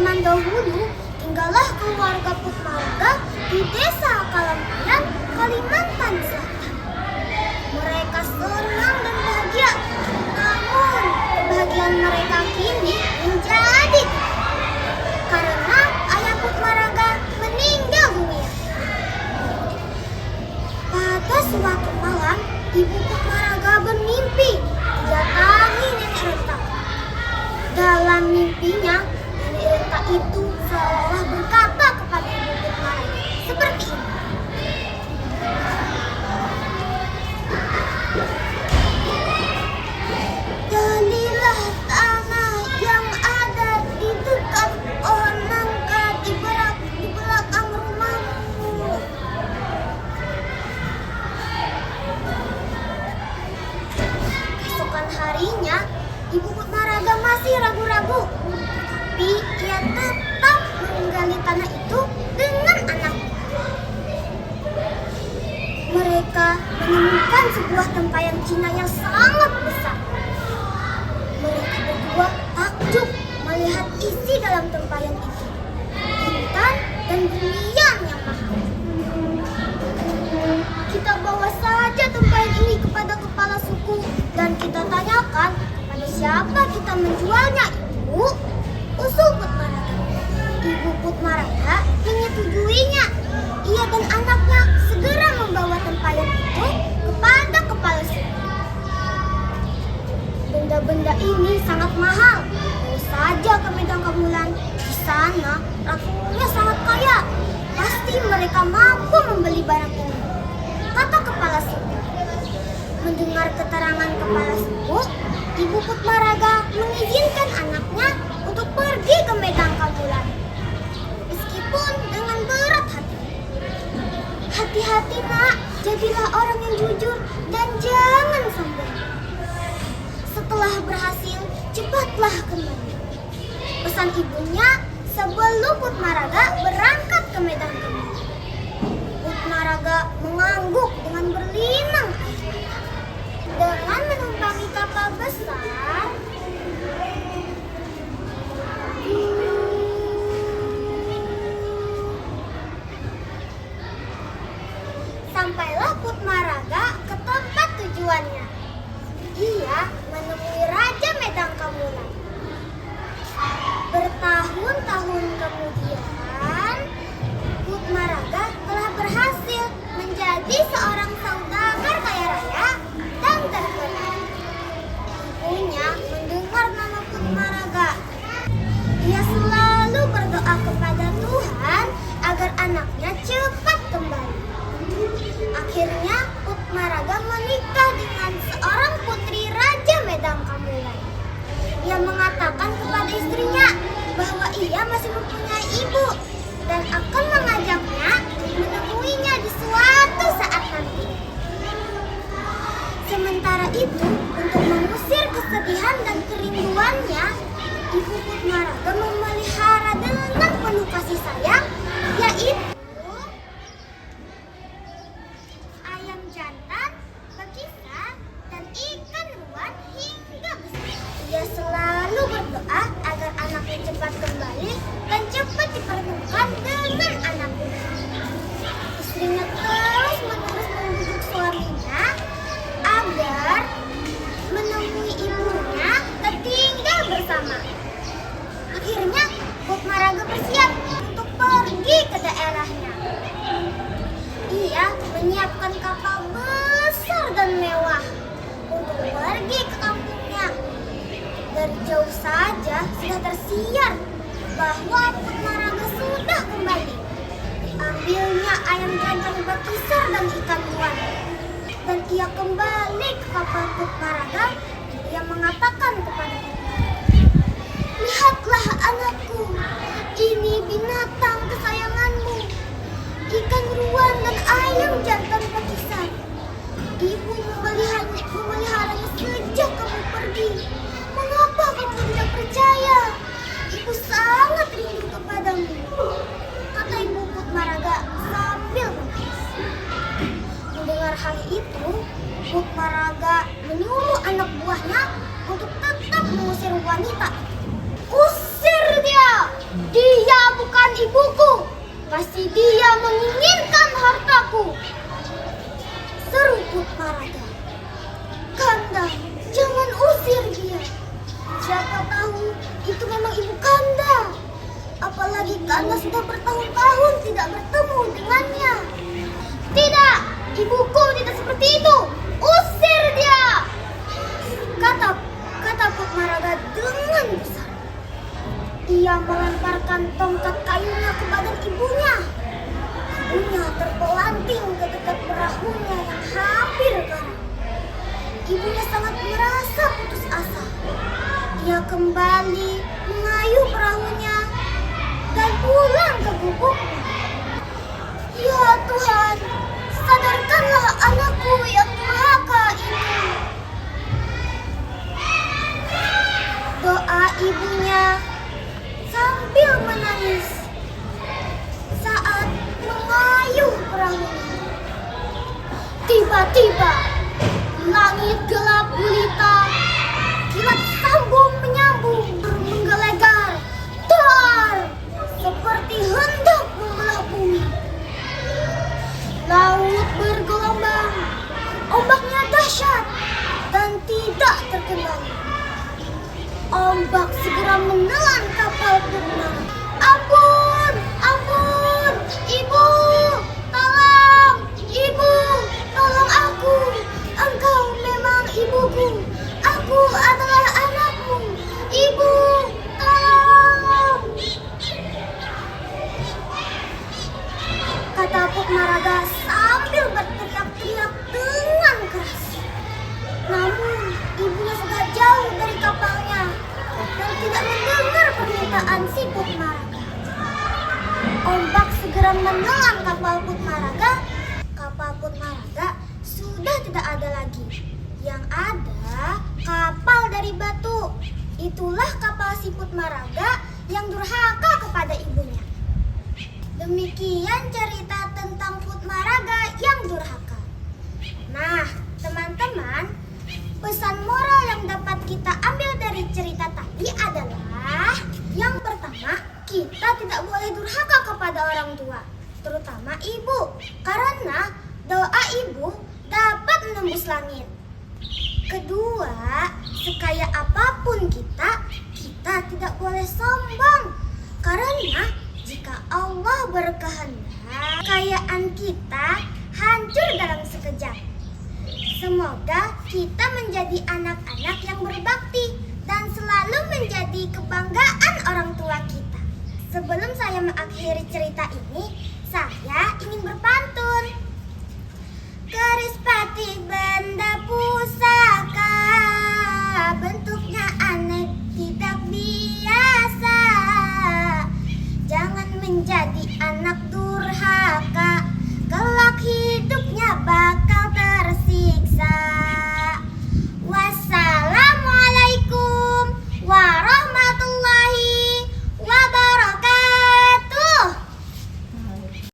zaman dahulu, tinggallah keluarga Putmaraga di desa Kalampian, Kalimantan Selatan. Mereka senang dan bahagia, namun kebahagiaan mereka kini menjadi karena ayah Putmaraga meninggal dunia. Pada suatu malam, ibu Putmaraga bermimpi didatangi nenek renta. Dalam mimpinya, nenek renta itu seolah berkata kepada ibu Putmaraga seperti ini. Galilah tanah yang ada di dekat pohon nangka di belakang rumahmu. Keesokan harinya, ibu Putmaraga masih ragu-ragu, tapi ia tetap menggali tanah itu dengan anaknya. Mereka menemukan sebuah tempayan Cina yang sangat besar. Mereka berdua takjub melihat isi dalam tempayan itu, intan dan berlian yang mahal. Kita bawa saja tempayan ini kepada kepala suku dan kita tanyakan kepada siapa kita menjualnya, Ibu, usul Putmaraga. Ibu Putmaraga menyetujuinya. Ia dan anaknya segera membawa tempayan itu kepada kepala suku. Benda-benda ini sangat mahal. Bawa saja ke Medan Kamulan. Di sana ratunya sangat kaya. Pasti mereka mampu membeli barang ini, kata kepala suku. Mendengar keterangan kepala suku, ibu Putmaraga mengizinkan anaknya untuk pergi ke Medan Kamulan. Meskipun dengan berat hati. Hati-hati nak, jadilah orang yang jujur dan jangan sombong. Setelah berhasil, cepatlah kembali. Pesan ibunya sebelum Putmaraga berangkat ke Medan Kamulan. Putmaraga mengangguk dengan berlinang dengan menumpangi kapal besar. Sampailah Putmaraga ke tempat tujuannya. Ia menemui Raja Medan Kamulan. Bertahun-tahun kemudian, Putmaraga telah berhasil menjadi seorang saudagar kaya raya dan terkenal. Ibunya mendengar nama Putmaraga. Ia selalu berdoa kepada Tuhan agar anaknya cepat kembali. Akhirnya Putmaraga menikah dengan seorang putri Raja Medan Kamulan. Ia mengatakan kepada istrinya bahwa ia masih mempunyai ibu dan akan mengajaknya menemuinya di suatu saat nanti. Sementara itu, untuk mengusir kesedihan dan kerinduannya, ibu Putmaraga memelihara dengan penuh kasih sayang, yaitu ayam jantan, bekisar, dan ikan ruan hingga besar. Ia selalu berdoa agar anaknya cepat kembali dan cepat dipertemukan dengan anaknya. Istrinya terus-menerus membujuk suaminya agar menemui ibunya dan tinggal bersama. Akhirnya Putmaraga bersiap untuk pergi ke daerahnya. Ia menyiapkan kapal besar dan mewah untuk pergi ke kampungnya. Dari jauh saja sudah tersiar bahwa Putmaraga sudah kembali. Diambilnya ayam jantan, bekisar, dan ikan ruan. Dan ia kembali ke kapal Putmaraga. Ia mengatakan kepada Putmaraga, "Lihatlah anakku, ini binatang kesayanganmu, ikan ruan dan ayam jantan bekisar. Ibu memeliharanya sejak kamu pergi. Mengapa kamu tidak percaya? Ibu sangat rindu kepadamu," kata ibu Putmaraga sambil menangis. Mendengar hal itu, Putmaraga menyuruh anak buahnya untuk tetap mengusir wanita. "Usir dia!" Pasti dia menginginkan hartaku. Seru Putmaraga. Kanda, jangan usir dia. Siapa tahu itu memang ibu Kanda. Apalagi Kanda sudah bertahun-tahun tidak bertemu dengannya. Tidak, ibuku tidak seperti itu. Usir dia. Kata Putmaraga dengan besar. Ia melemparkan tongkat kayunya ke badan ibunya. Ibunya terpelanting ke dekat perahunya yang hampir karam. Ibunya sangat merasa putus asa. Ia kembali mengayuh perahunya dan pulang ke gubuknya. Ya Tuhan, sadarkanlah anakku yang durhaka ini. Doa ibunya sambil menangis saat mengayuh perahunya. Tiba-tiba langit gelap gulita, kilat sambung menyambung, menggelegar, dar, seperti hendak membelah bumi. Laut bergelombang, ombaknya dahsyat dan tidak terkendali. Ombak segera menelan kapal Putmaraga. Ampun, ampun, ibu, tolong, ibu, tolong aku. Engkau memang ibuku, aku adalah anakmu. Ibu, tolong. Kata Putmaraga sambil berteriak-teriak dengan keras. Namun ibunya sudah jauh dari kapalnya dan tidak mendengar permintaan si Putmaraga. Ombak segera menelan kapal Putmaraga. Kapal Putmaraga sudah tidak ada lagi. Yang ada kapal dari batu. Itulah kapal si Putmaraga yang durhaka kepada ibunya. Demikian cerita tentang Putmaraga yang durhaka. Nah, teman-teman, pesan moral yang dapat kita ambil dari cerita tadi adalah yang pertama, kita tidak boleh durhaka kepada orang tua, terutama ibu, karena doa ibu dapat menembus langit. Kedua, sekaya apapun kita tidak boleh sombong, karena jika Allah berkehendak, kekayaan kita hancur dalam sekejap. Semoga kita menjadi anak-anak yang berbakti dan selalu menjadi kebanggaan orang tua kita. Sebelum saya mengakhiri cerita ini, saya ingin berpantun. Keris batik benda pusaka, bentuknya aneh tidak biasa. Jangan menjadi